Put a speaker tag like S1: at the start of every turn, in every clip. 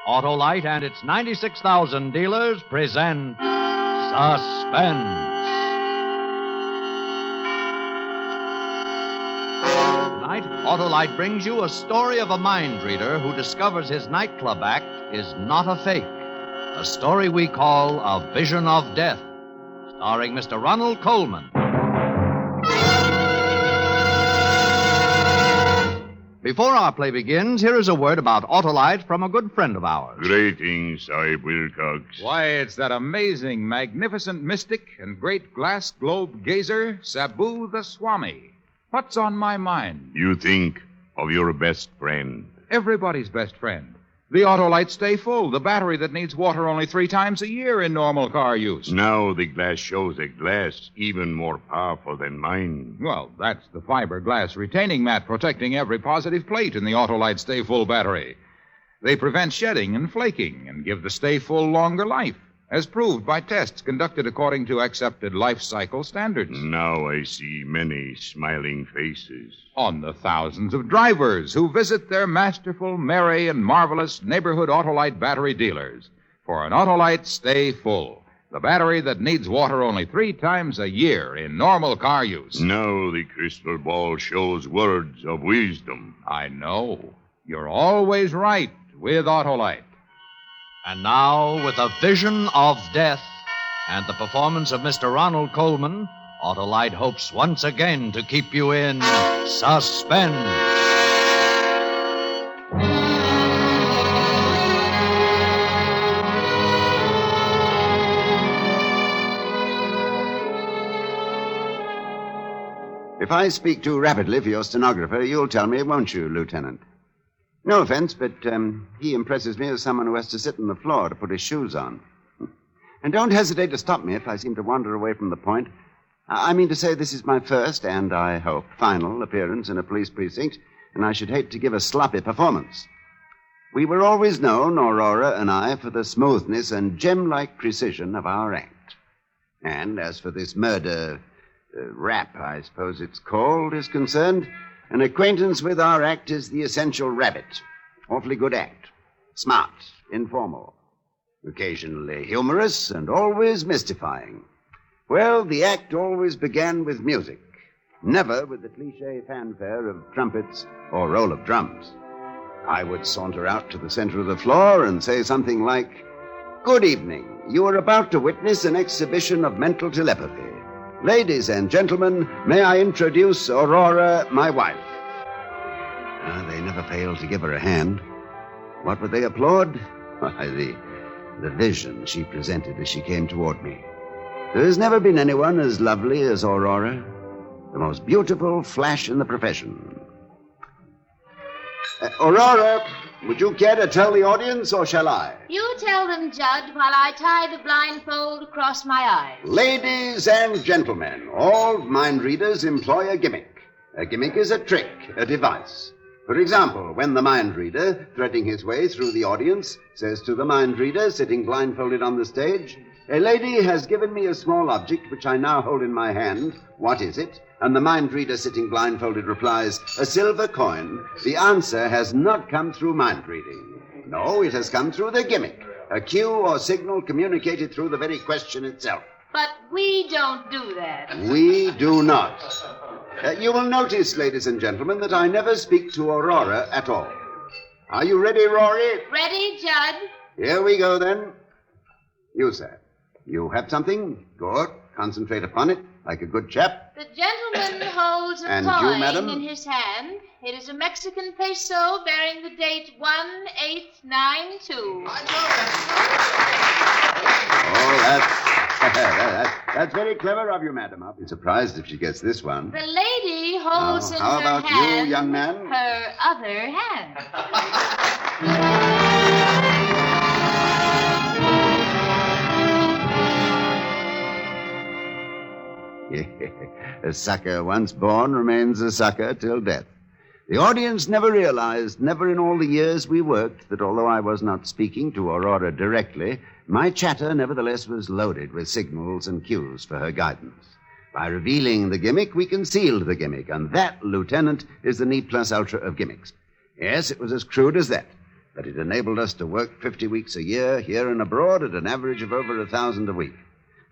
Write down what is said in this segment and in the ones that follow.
S1: Autolite and its 96,000 dealers present Suspense. Tonight, Autolite brings you a story of a mind reader who discovers his nightclub act is not a fake. A story we call A Vision of Death, starring Mr. Ronald Colman. Before our play begins, here is a word about Autolite from a good friend of ours.
S2: Greetings, Sahib Wilcox.
S3: Why, it's that amazing, magnificent mystic and great glass globe gazer, Sabu the Swami. What's on my mind?
S2: You think of your best friend.
S3: Everybody's best friend. The Autolite Stay Full, the battery that needs water only 3 times a year in normal car use.
S2: Now the glass shows a glass even more powerful than mine.
S3: Well, that's the fiberglass retaining mat protecting every positive plate in the Autolite Stay Full battery. They prevent shedding and flaking and give the Stay Full longer life, as proved by tests conducted according to accepted life cycle standards.
S2: Now I see many smiling faces.
S3: On the thousands of drivers who visit their masterful, merry, and marvelous neighborhood Autolite battery dealers for an Autolite Stay Full, the battery that needs water only 3 times a year in normal car use.
S2: Now the crystal ball shows words of wisdom.
S3: I know. You're always right with Autolite.
S1: And now, with A Vision of Death and the performance of Mr. Ronald Colman, Autolite hopes once again to keep you in suspense.
S4: If I speak too rapidly for your stenographer, you'll tell me, won't you, Lieutenant? No offense, but he impresses me as someone who has to sit on the floor to put his shoes on. And don't hesitate to stop me if I seem to wander away from the point. I mean to say this is my first, and I hope, final appearance in a police precinct, and I should hate to give a sloppy performance. We were always known, Aurora and I, for the smoothness and gem-like precision of our act. And as for this murder rap, I suppose it's called, is concerned, an acquaintance with our act is the essential rabbit. Awfully good act. Smart, informal, occasionally humorous, and always mystifying. Well, the act always began with music, never with the cliché fanfare of trumpets or roll of drums. I would saunter out to the center of the floor and say something like, "Good evening. You are about to witness an exhibition of mental telepathy. Ladies and gentlemen, may I introduce Aurora, my wife." They never failed to give her a hand. What would they applaud? Why, the vision she presented as she came toward me. There has never been anyone as lovely as Aurora, the most beautiful flash in the profession. Aurora, would you care to tell the audience, or shall I?
S5: You tell them, Judd, while I tie the blindfold across my eyes.
S4: Ladies and gentlemen, all mind readers employ a gimmick. A gimmick is a trick, a device. For example, when the mind reader, threading his way through the audience, says to the mind reader sitting blindfolded on the stage, "A lady has given me a small object which I now hold in my hand. What is it?" And the mind reader sitting blindfolded replies, "A silver coin." The answer has not come through mind reading. No, it has come through the gimmick. A cue or signal communicated through the very question itself.
S5: But we don't do that.
S4: We do not. You will notice, ladies and gentlemen, that I never speak to Aurora at all. Are you ready, Rory?
S5: Ready, Judd?
S4: Here we go, then. You, sir. You have something? Good. Concentrate upon it, like a good chap.
S5: The gentleman holds a
S4: And
S5: coin
S4: you, madam?
S5: in his hand. It is a Mexican peso bearing the date 1892.
S4: That's very clever of you, madam. I'll be surprised if she gets this one.
S5: The lady holds in
S4: how
S5: her
S4: about
S5: hand
S4: you, young man?
S5: her other hand.
S4: A sucker once born remains a sucker till death. The audience never realized, never in all the years we worked, that although I was not speaking to Aurora directly, my chatter nevertheless was loaded with signals and cues for her guidance. By revealing the gimmick, we concealed the gimmick, and that, Lieutenant, is the neat plus ultra of gimmicks. Yes, it was as crude as that. but it enabled us to work 50 weeks a year here and abroad at an average of over 1,000 a week.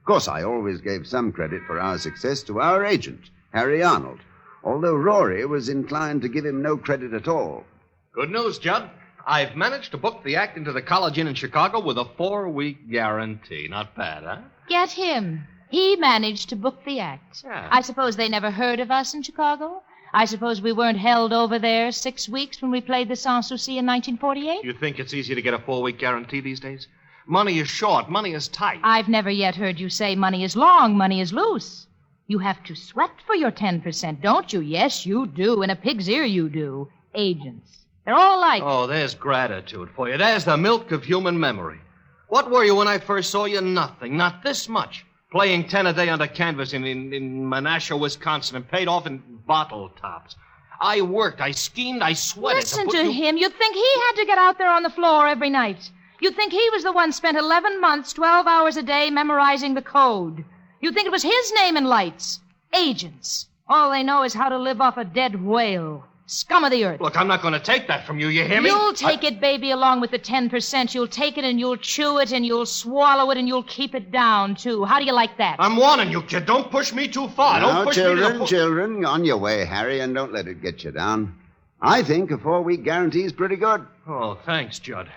S4: Of course, I always gave some credit for our success to our agent, Harry Arnold, although Rory was inclined to give him no credit at all.
S6: Good news, Judd. I've managed to book the act into the College Inn in Chicago with a 4-week guarantee. Not bad, huh?
S5: Get him. He managed to book the act.
S6: Yeah.
S5: I suppose they never heard of us in Chicago? I suppose we weren't held over there 6 weeks when we played the Sans Souci in 1948?
S6: You think it's easy to get a 4-week guarantee these days? Money is short. Money is tight.
S5: I've never yet heard you say money is long, money is loose. You have to sweat for your 10%, don't you? Yes, you do. In a pig's ear, you do. Agents. They're all like...
S6: Oh, there's gratitude for you. There's the milk of human memory. What were you when I first saw you? Nothing. Not this much. Playing 10 a day under canvas in Menasha, Wisconsin, and paid off in bottle tops. I worked, I schemed, I sweated.
S5: Listen to him. You'd think he had to get out there on the floor every night. You'd think he was the one spent 11 months, 12 hours a day memorizing the code. You'd think it was his name in lights. Agents. All they know is how to live off a dead whale. Scum of the earth.
S6: Look, I'm not going to take that from you, you hear me?
S5: You'll take it, baby, along with the 10%. You'll take it and you'll chew it and you'll swallow it and you'll keep it down, too. How do you like that?
S6: I'm warning you, kid. Don't push me too far.
S4: Now,
S6: Don't push
S4: children,
S6: me to...
S4: children, on your way, Harry, and don't let it get you down. I think a 4-week guarantee is pretty good.
S6: Oh, thanks, Judd.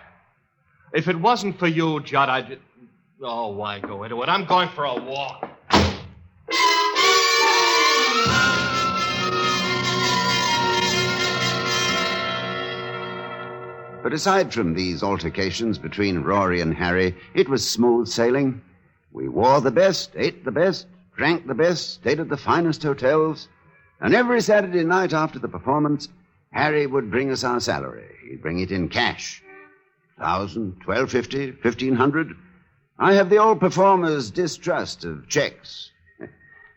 S6: If it wasn't for you, Judd, I'd... Oh, why go into it? I'm going for a walk.
S4: But aside from these altercations between Rory and Harry, it was smooth sailing. We wore the best, ate the best, drank the best, stayed at the finest hotels. And every Saturday night after the performance, Harry would bring us our salary. He'd bring it in cash. $1,000, $1,250, $1,500. I have the old performer's distrust of checks.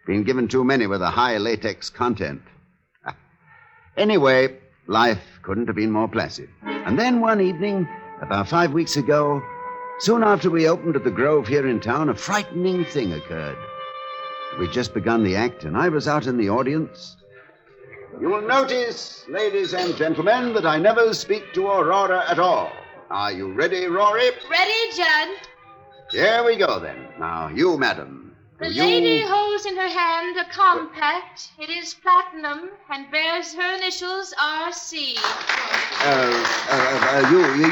S4: Been given too many with a high latex content. Anyway, life couldn't have been more placid. And then one evening, about 5 weeks ago, soon after we opened at the Grove here in town, a frightening thing occurred. We'd just begun the act, and I was out in the audience. You will notice, ladies and gentlemen, that I never speak to Aurora at all. Are you ready, Rory?
S5: Ready, Judd?
S4: Here we go, then. Now, you, madam.
S5: The lady holds in her hand a compact. It is platinum and bears her initials R.C.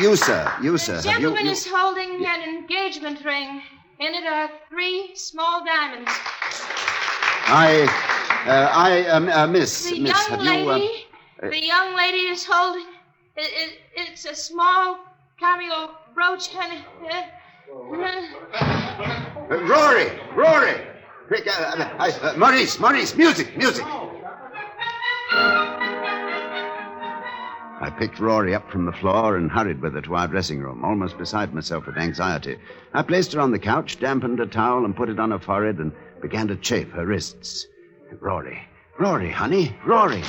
S4: You, sir. You, sir.
S5: The gentleman is holding an engagement ring. In it are 3 small diamonds.
S4: Miss.
S5: The
S4: miss,
S5: young lady. The young lady is holding. It's a small cameo brooch and.
S4: Rory! Quick, Maurice, music! I picked Rory up from the floor and hurried with her to our dressing room, almost beside myself with anxiety. I placed her on the couch, dampened a towel, and put it on her forehead and began to chafe her wrists. Rory, honey, Rory.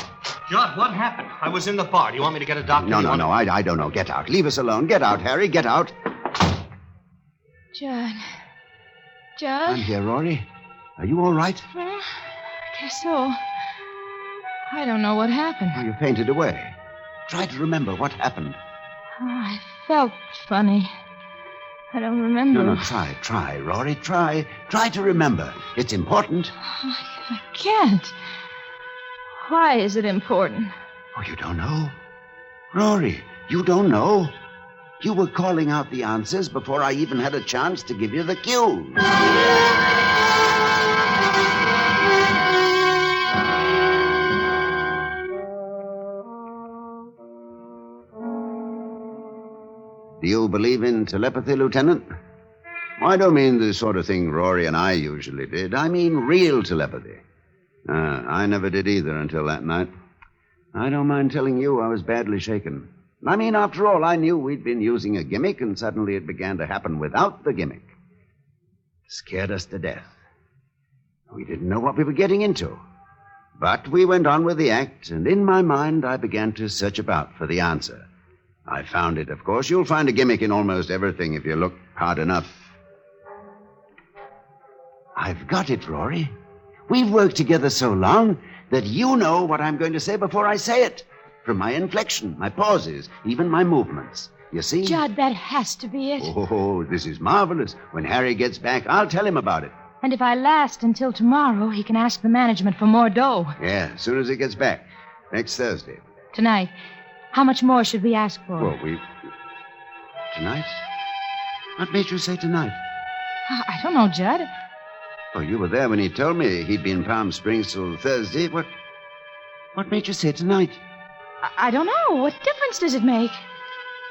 S6: Judd, what happened? I was in the bar. Do you want me to get a doctor?
S4: No, I don't know. Get out. Leave us alone. Get out, Harry, get out.
S5: Judd.
S4: I'm here, Rory. Are you all right?
S5: Well, I guess so. I don't know what happened.
S4: Oh, you fainted away. Try to remember what happened.
S5: Oh, I felt funny. I don't remember.
S4: No, try, Rory, try. Try to remember. It's important.
S5: I can't. Why is it important?
S4: Oh, you don't know? Rory, you don't know? You were calling out the answers before I even had a chance to give you the cue. Do you believe in telepathy, Lieutenant? I don't mean the sort of thing Rory and I usually did. I mean real telepathy. I never did either until that night. I don't mind telling you I was badly shaken. I mean, after all, I knew we'd been using a gimmick, and suddenly it began to happen without the gimmick. It scared us to death. We didn't know what we were getting into. But we went on with the act, and in my mind, I began to search about for the answer. I found it, of course. You'll find a gimmick in almost everything if you look hard enough. I've got it, Rory. We've worked together so long that you know what I'm going to say before I say it. From my inflection, my pauses, even my movements. You see?
S5: Judd, that has to be it.
S4: Oh, this is marvelous. When Harry gets back, I'll tell him about it.
S5: And if I last until tomorrow, he can ask the management for more dough.
S4: Yeah, as soon as he gets back. Next Thursday.
S5: Tonight. How much more should we ask for?
S4: Well, Tonight? What made you say tonight?
S5: I don't know, Judd.
S4: Oh, you were there when he told me he'd be in Palm Springs till Thursday. What made you say tonight?
S5: I don't know. What difference does it make?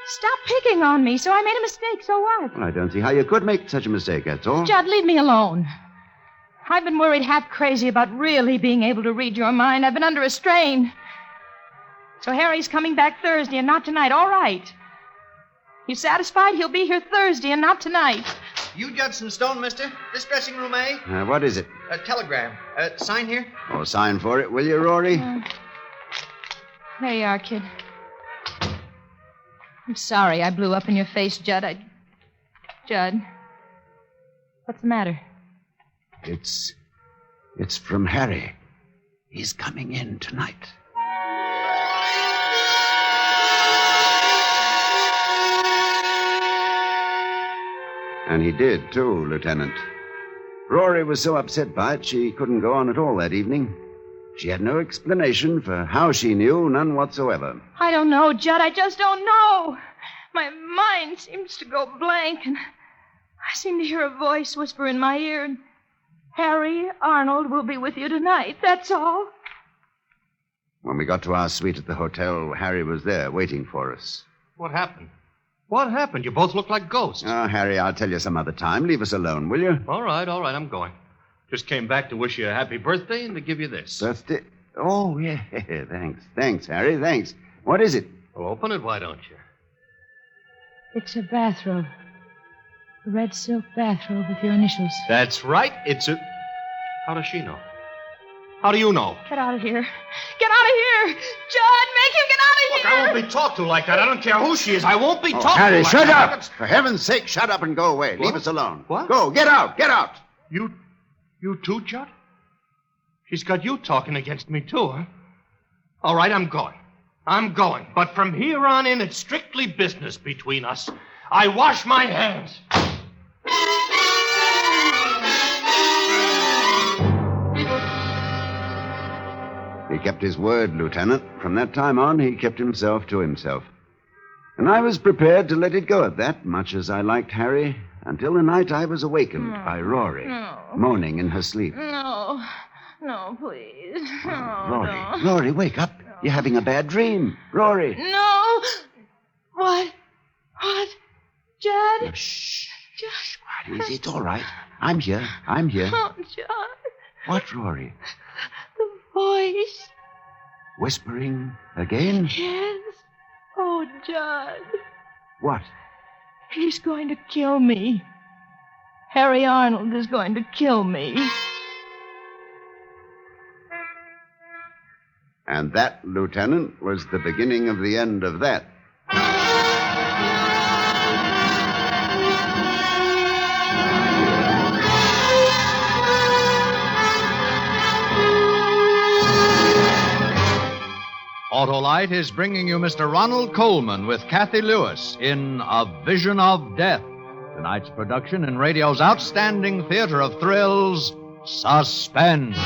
S5: Stop picking on me. So I made a mistake. So what?
S4: Well, I don't see how you could make such a mistake, that's all.
S5: Judd, leave me alone. I've been worried half crazy about really being able to read your mind. I've been under a strain. So Harry's coming back Thursday and not tonight. All right. You satisfied? He'll be here Thursday and not tonight.
S1: You Judson Stone, mister? This dressing room, eh?
S4: What is it?
S1: A telegram. Sign here?
S4: Oh, sign for it, will you, Rory?
S5: There you are, kid. I'm sorry I blew up in your face, Judd. Judd. What's the matter?
S4: It's from Harry. He's coming in tonight. And he did, too, Lieutenant. Rory was so upset by it, she couldn't go on at all that evening. She had no explanation for how she knew, none whatsoever.
S5: I don't know, Judd. I just don't know. My mind seems to go blank, and I seem to hear a voice whisper in my ear, and Harry Arnold will be with you tonight, that's all.
S4: When we got to our suite at the hotel, Harry was there waiting for us.
S6: What happened? What happened? You both look like ghosts.
S4: Oh, Harry, I'll tell you some other time. Leave us alone, will you?
S6: All right, I'm going. Just came back to wish you a happy birthday and to give you this.
S4: Birthday? Oh, yeah. Thanks, Harry, thanks. What is it?
S6: Well, open it, why don't you?
S5: It's a bathrobe. A red silk bathrobe with your initials.
S6: That's right. It's a... How does she know? How do you know?
S5: Get out of here. Get out of here. Judd, make him get out of
S6: Look,
S5: here.
S6: I won't be talked to like that. I don't care who she is. I won't be talked to
S4: Harry,
S6: like
S4: shut
S6: that.
S4: up! For heaven's sake, shut up and go away. Leave us alone.
S6: What?
S4: Go, get out, get out!
S6: You too, Judd? She's got you talking against me, too, huh? All right, I'm going. But from here on in, it's strictly business between us. I wash my hands.
S4: He kept his word, Lieutenant. From that time on, he kept himself to himself. And I was prepared to let it go at that, much as I liked Harry, until the night I was awakened by Rory, moaning in her sleep.
S5: No, please. No,
S4: Rory, wake up. You're having a bad dream. Rory.
S5: No. What? Judd?
S4: Shh.
S5: Judd.
S4: Quiet, it's all right. I'm here.
S5: Oh, Judd.
S4: What, Rory?
S5: The voice.
S4: Whispering again?
S5: Yes. Oh, Judd.
S4: What?
S5: He's going to kill me. Harry Arnold is going to kill me.
S4: And that, Lieutenant, was the beginning of the end of that.
S1: Autolite is bringing you Mr. Ronald Coleman with Kathy Lewis in A Vision of Death. Tonight's production in radio's outstanding theater of thrills, Suspense.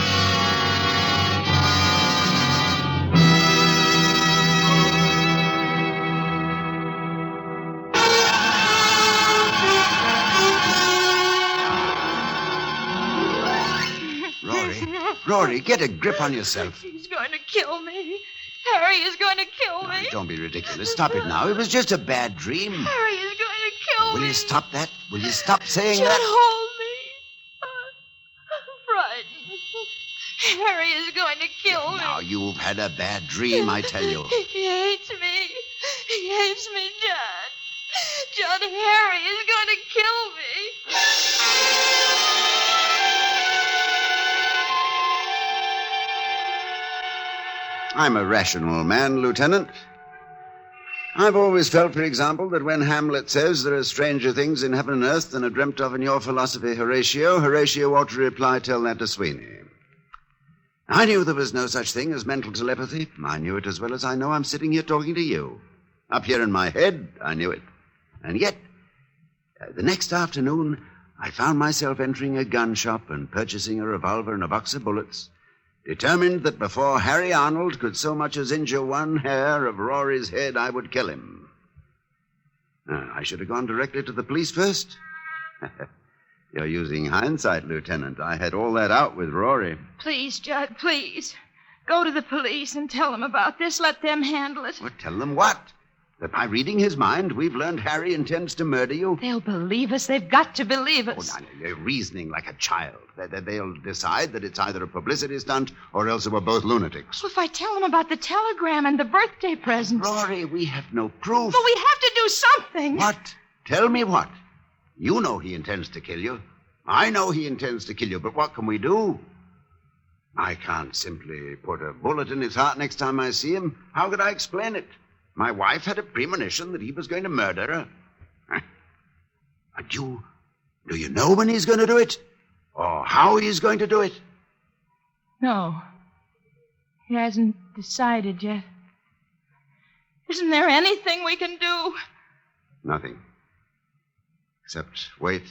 S4: Rory, get a grip on yourself.
S5: He's going to kill me. Harry is going to kill me.
S4: Don't be ridiculous. Stop it now. It was just a bad dream.
S5: Harry is going to kill me.
S4: Will you stop that? Will you stop saying
S5: Judd,
S4: that?
S5: hold me. I'm frightened. Harry is going to kill me.
S4: Now, you've had a bad dream, I tell you.
S5: He hates me. He hates me, Judd. Judd, Harry is going to kill me.
S4: I'm a rational man, Lieutenant. I've always felt, for example, that when Hamlet says there are stranger things in heaven and earth than are dreamt of in your philosophy, Horatio ought to reply, tell that to Sweeney. I knew there was no such thing as mental telepathy. I knew it as well as I know I'm sitting here talking to you. Up here in my head, I knew it. And yet, the next afternoon, I found myself entering a gun shop and purchasing a revolver and a box of bullets, determined that before Harry Arnold could so much as injure one hair of Rory's head, I would kill him. I should have gone directly to the police first. You're using hindsight, Lieutenant. I had all that out with Rory.
S5: Please, Judd, please. Go to the police and tell them about this. Let them handle it.
S4: Well, tell them what? That by reading his mind, we've learned Harry intends to murder you?
S5: They'll believe us. They've got to believe us.
S4: Oh, no, they're reasoning like a child. They'll decide that it's either a publicity stunt or else that we're both lunatics.
S5: Well, if I tell them about the telegram and the birthday presents...
S4: Rory, we have no proof.
S5: But we have to do something.
S4: What? Tell me what? You know he intends to kill you. I know he intends to kill you, but what can we do? I can't simply put a bullet in his heart next time I see him. How could I explain it? My wife had a premonition that he was going to murder her. But do you know when he's going to do it? Or how he's going to do it?
S5: No. He hasn't decided yet. Isn't there anything we can do?
S4: Nothing. Except wait.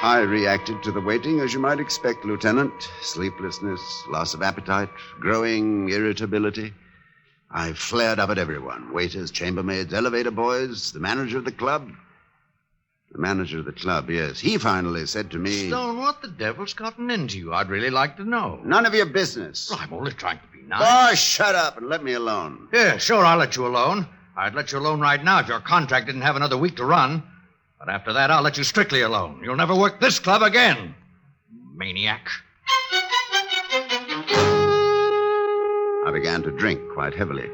S4: I reacted to the waiting as you might expect, Lieutenant. Sleeplessness, loss of appetite, growing irritability. I flared up at everyone. Waiters, chambermaids, elevator boys, the manager of the club. The manager of the club, yes. He finally said to me...
S1: Stone, what the devil's gotten into you? I'd really like to know.
S4: None of your business.
S1: Well, I'm only trying to be nice.
S4: Oh, shut up and let me alone.
S1: Yeah, sure, I'll let you alone. I'd let you alone right now if your contract didn't have another week to run. But after that, I'll let you strictly alone. You'll never work this club again. Maniac.
S4: I began to drink quite heavily,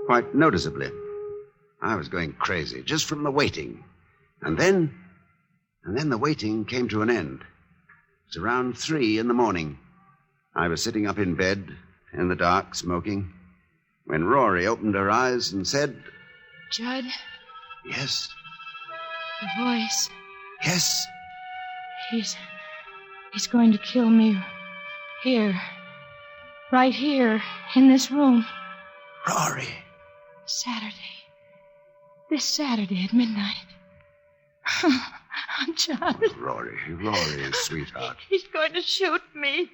S4: quite noticeably. I was going crazy just from the waiting. And then the waiting came to an end. It was around 3 a.m. I was sitting up in bed, in the dark, smoking, when Rory opened her eyes and said...
S5: Judd?
S4: Yes?
S5: The voice.
S4: Yes?
S5: He's going to kill me. Here. Right here, in this room.
S4: Rory.
S5: Saturday. This Saturday at midnight. Judd.
S4: Oh, Rory, sweetheart.
S5: He's going to shoot me.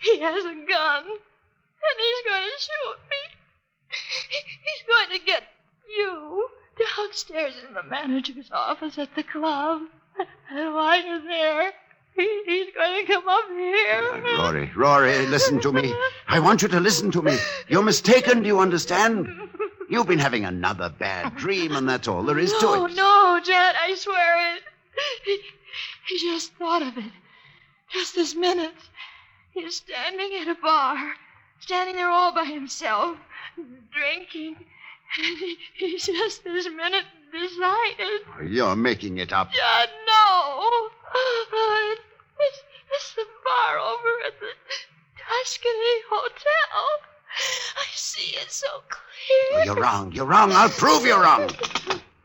S5: He has a gun. And he's going to shoot me. He's going to get you downstairs in the manager's office at the club. And while you're there, he's going to come up here.
S4: Rory, listen to me. I want you to listen to me. You're mistaken, do you understand? You've been having another bad dream, and that's all there is to it.
S5: Oh, no, Judd, I swear it. He just thought of it. Just this minute. He's standing at a bar, standing there all by himself, drinking. And he just this minute decided.
S4: You're making it up.
S5: Judd, no. It's the bar over at the Tuscany Hotel. I see it so clear.
S4: Oh, you're wrong. I'll prove you're wrong.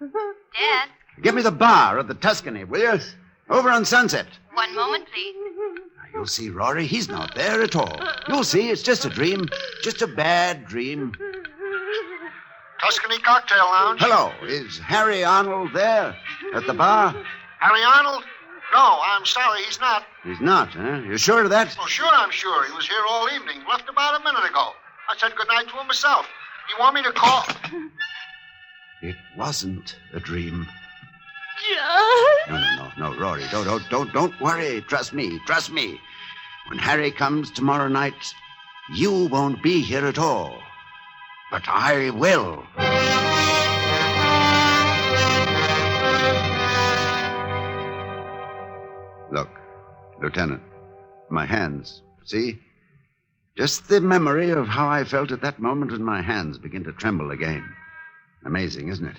S7: Dad?
S4: Give me the bar at the Tuscany, will you? Over on Sunset.
S7: One moment, please.
S4: You'll see, Rory, he's not there at all. You'll see, it's just a dream. Just a bad dream.
S8: Tuscany Cocktail Lounge.
S4: Hello, is Harry Arnold there at the bar?
S8: Harry Arnold? No, I'm sorry, he's not.
S4: He's not, huh? You sure of that?
S8: Oh, sure I'm sure. He was here all evening. Left about a minute ago. I said goodnight to him myself. You want me to call?
S4: It wasn't a dream.
S5: Judd?
S4: No, Rory, don't worry. Trust me. When Harry comes tomorrow night, you won't be here at all. But I will. Look, Lieutenant, my hands, see? Just the memory of how I felt at that moment, and my hands begin to tremble again. Amazing, isn't it?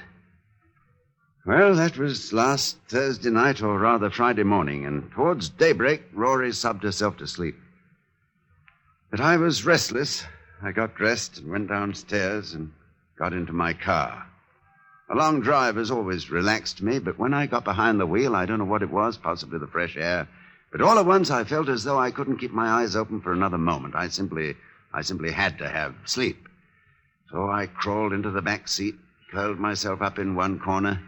S4: Well, that was last Thursday night, or rather Friday morning, and towards daybreak, Rory sobbed herself to sleep. But I was restless. I got dressed and went downstairs and got into my car. A long drive has always relaxed me, but when I got behind the wheel, I don't know what it was, possibly the fresh air, But all at once I felt as though I couldn't keep my eyes open for another moment. I simply had to have sleep. So I crawled into the back seat, curled myself up in one corner,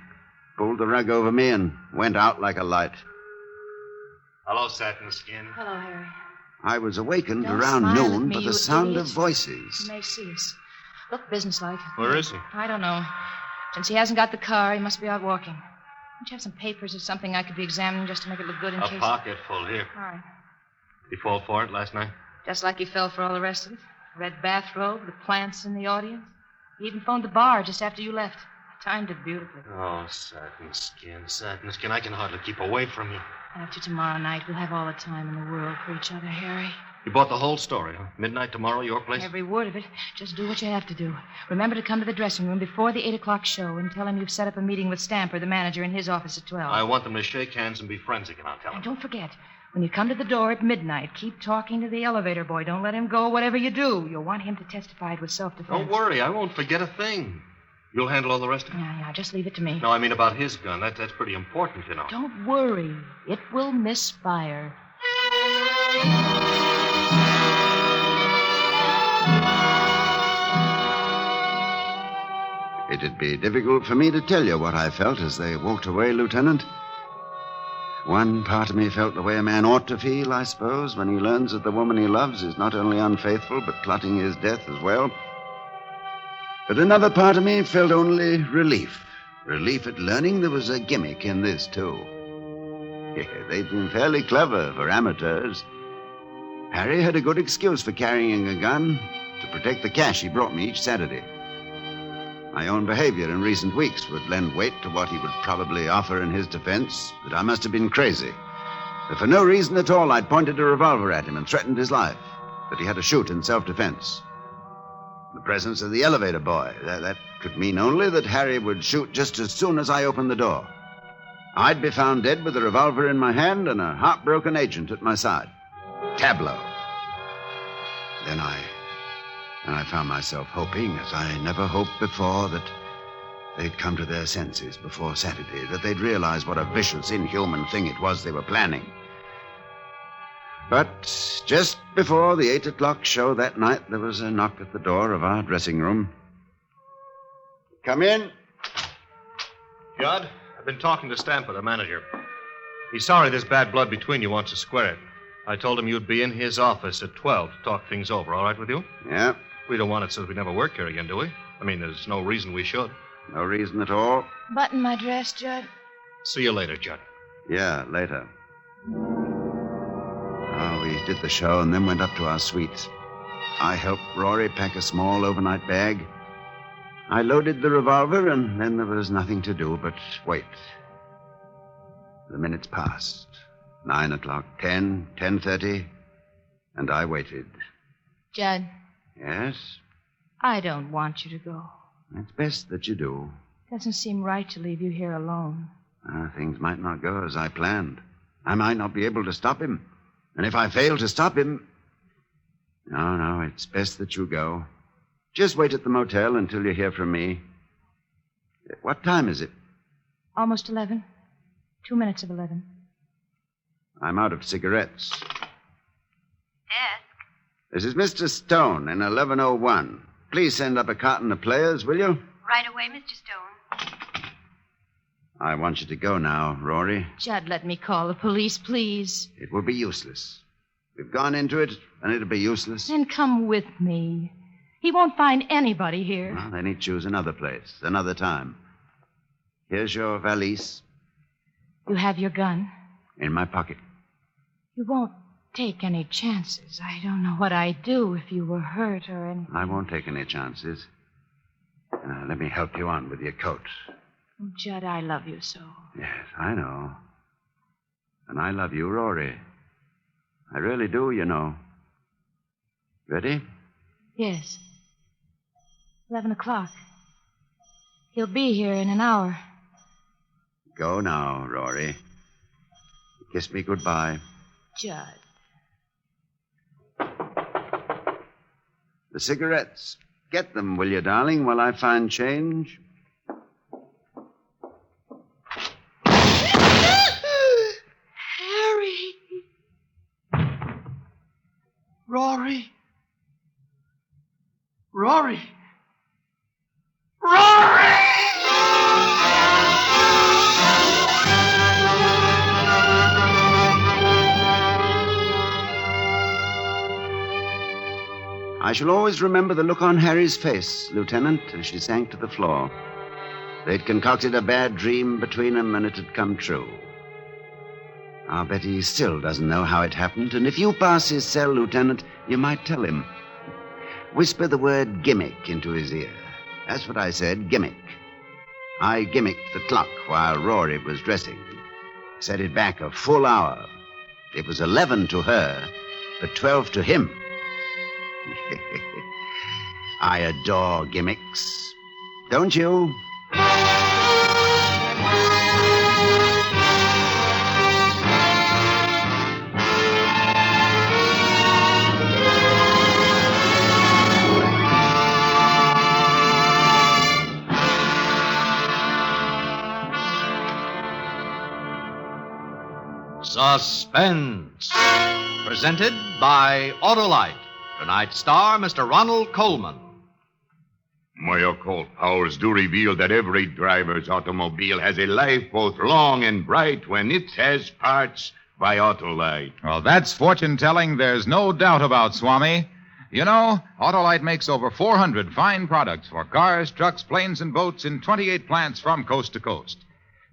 S4: pulled the rug over me, and went out like a light.
S6: Hello, Satin Skin.
S5: Hello, Harry.
S4: I was awakened
S5: Don't
S4: around
S5: smile at
S4: noon
S5: me,
S4: by the
S5: you
S4: sound
S5: idiot.
S4: of voices.
S5: He may see us. Look businesslike.
S6: Where is he?
S5: I don't know. Since he hasn't got the car, he must be out walking. Don't you have some papers or something I could be examining just to make it look good in
S6: A
S5: case?
S6: pocket full here.
S5: All right.
S6: He fall for it last night?
S5: Just like he fell for all the rest of it. Red bathrobe, the plants in the audience. He even phoned the bar just after you left. Timed it beautifully.
S6: Oh, Satin Skin. I can hardly keep away from you.
S5: After tomorrow night, we'll have all the time in the world for each other, Harry.
S6: You bought the whole story, huh? Midnight tomorrow, your place?
S5: Every word of it. Just do what you have to do. Remember to come to the dressing room before the 8 o'clock show and tell him you've set up a meeting with Stamper, the manager, in his office at 12.
S6: I want them to shake hands and be friends again, I'll tell
S5: And
S6: them.
S5: don't forget, when you come to the door at midnight, keep talking to the elevator boy. Don't let him go, whatever you do. You'll want him to testify it was self-defense.
S6: Don't worry, I won't forget a thing. You'll handle all the rest of it?
S5: Yeah, just leave it to me.
S6: No, I mean about his gun. That's pretty important, you know.
S5: Don't worry. It will misfire.
S4: It'd be difficult for me to tell you what I felt as they walked away, Lieutenant. One part of me felt the way a man ought to feel, I suppose, when he learns that the woman he loves is not only unfaithful, but plotting his death as well. But another part of me felt only relief. Relief at learning there was a gimmick in this, too. Yeah, they'd been fairly clever for amateurs. Harry had a good excuse for carrying a gun to protect the cash he brought me each Saturday. My own behavior in recent weeks would lend weight to what he would probably offer in his defense, that I must have been crazy. That for no reason at all, I'd pointed a revolver at him and threatened his life, that he had to shoot in self-defense. The presence of the elevator boy, that could mean only that Harry would shoot just as soon as I opened the door. I'd be found dead with a revolver in my hand and a heartbroken agent at my side. Tableau. Then I found myself hoping, as I never hoped before, that they'd come to their senses before Saturday, that they'd realize what a vicious, inhuman thing it was they were planning. But just before the 8 o'clock show that night, there was a knock at the door of our dressing room. Come in.
S6: Judd, I've been talking to Stamper, the manager. He's sorry there's bad blood between you, wants to square it. I told him you'd be in his office at 12 to talk things over. All right with you?
S4: Yeah,
S6: We don't want it so we never work here again, do we? I mean, there's no reason we should.
S4: no reason at all.
S5: Button my dress, Judd.
S6: See you later, Judd.
S4: Yeah, later. Oh, we did the show and then went up to our suites. I helped Rory pack a small overnight bag. I loaded the revolver, and then there was nothing to do but wait. The minutes passed. 9 o'clock, 10, 10:30, and I waited.
S5: Judd,
S4: Yes?
S5: I don't want you to go.
S4: It's best that you do.
S5: Doesn't seem right to leave you here alone.
S4: Things might not go as I planned. I might not be able to stop him. And if I fail to stop him... No, it's best that you go. Just wait at the motel until you hear from me. What time is it?
S5: Almost 11. 2 minutes of 11.
S4: I'm out of cigarettes.
S7: Desk.
S4: This is Mr. Stone in 1101. Please send up a carton of players, will you?
S7: Right away, Mr. Stone.
S4: I want you to go now, Rory.
S5: Judd, let me call the police, please.
S4: It will be useless. We've gone into it, and it'll be useless.
S5: Then come with me. He won't find anybody here.
S4: Well, then he'd choose another place, another time. Here's your valise
S5: You have your gun.
S4: in my pocket.
S5: You won't take any chances. I don't know what I'd do if you were hurt or anything.
S4: I won't take any chances. Let me help you on with your coat.
S5: Oh, Judd, I love you so.
S4: Yes, I know. And I love you, Rory. I really do, you know. Ready?
S5: Yes. 11 o'clock. He'll be here in an hour.
S4: Go now, Rory. Kiss me goodbye.
S5: Judd.
S4: The cigarettes. Get them, will you, darling, while I find change?
S5: Harry.
S6: Rory. Rory. Rory!
S4: I shall always remember the look on Harry's face, Lieutenant, as she sank to the floor. They'd concocted a bad dream between them, and it had come true. I'll bet he still doesn't know how it happened, and if you pass his cell, Lieutenant, you might tell him. Whisper the word gimmick into his ear. That's what I said, gimmick. I gimmicked the clock while Rory was dressing. Set it back a full hour. It was 11 to her, but 12 to him. I adore gimmicks. Don't you?
S1: Suspense. Presented by Autolite. Tonight's star, Mr. Ronald Coleman.
S2: My occult powers do reveal that every driver's automobile has a life both long and bright when it has parts by Autolite.
S3: Well, that's fortune-telling there's no doubt about, Swami. You know, Autolite makes over 400 fine products for cars, trucks, planes, and boats in 28 plants from coast to coast.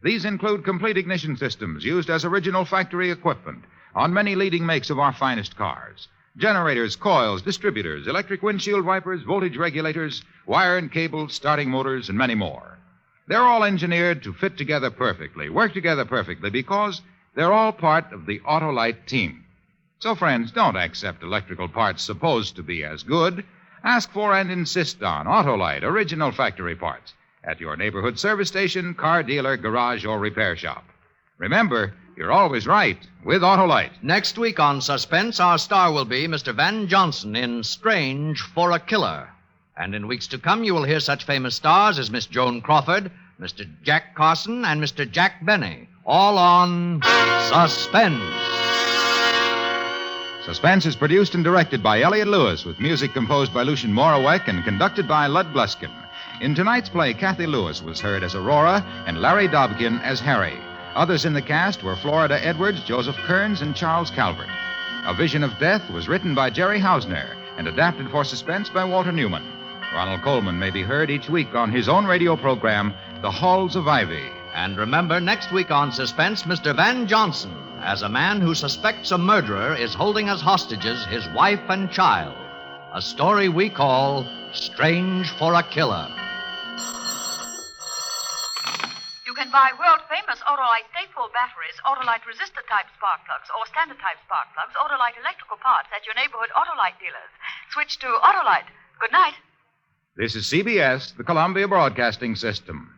S3: These include complete ignition systems used as original factory equipment on many leading makes of our finest cars. Generators, coils, distributors, electric windshield wipers, voltage regulators, wire and cable, starting motors, and many more. They're all engineered to fit together perfectly, work together perfectly, because they're all part of the Autolite team. So, friends, don't accept electrical parts supposed to be as good. Ask for and insist on Autolite original factory parts at your neighborhood service station, car dealer, garage, or repair shop. Remember, you're always right with Autolite.
S1: Next week on Suspense, our star will be Mr. Van Johnson in Strange for a Killer. And in weeks to come, you will hear such famous stars as Miss Joan Crawford, Mr. Jack Carson, and Mr. Jack Benny, all on Suspense.
S3: Suspense is produced and directed by Elliot Lewis, with music composed by Lucien Morawek and conducted by Lud Bluskin. In tonight's play, Kathy Lewis was heard as Aurora and Larry Dobkin as Harry. Others in the cast were Florida Edwards, Joseph Kearns, and Charles Calvert. A Vision of Death was written by Jerry Hausner and adapted for Suspense by Walter Newman. Ronald Coleman may be heard each week on his own radio program, The Halls of Ivy.
S1: And remember, next week on Suspense, Mr. Van Johnson, as a man who suspects a murderer is holding as hostages his wife and child. A story we call Strange for a Killer.
S9: You can buy world-famous Autolite stateful batteries, Autolite resistor-type spark plugs, or standard-type spark plugs, Autolite electrical parts at your neighborhood Autolite dealers. Switch to Autolite. Good night.
S3: This is CBS, the Columbia Broadcasting System.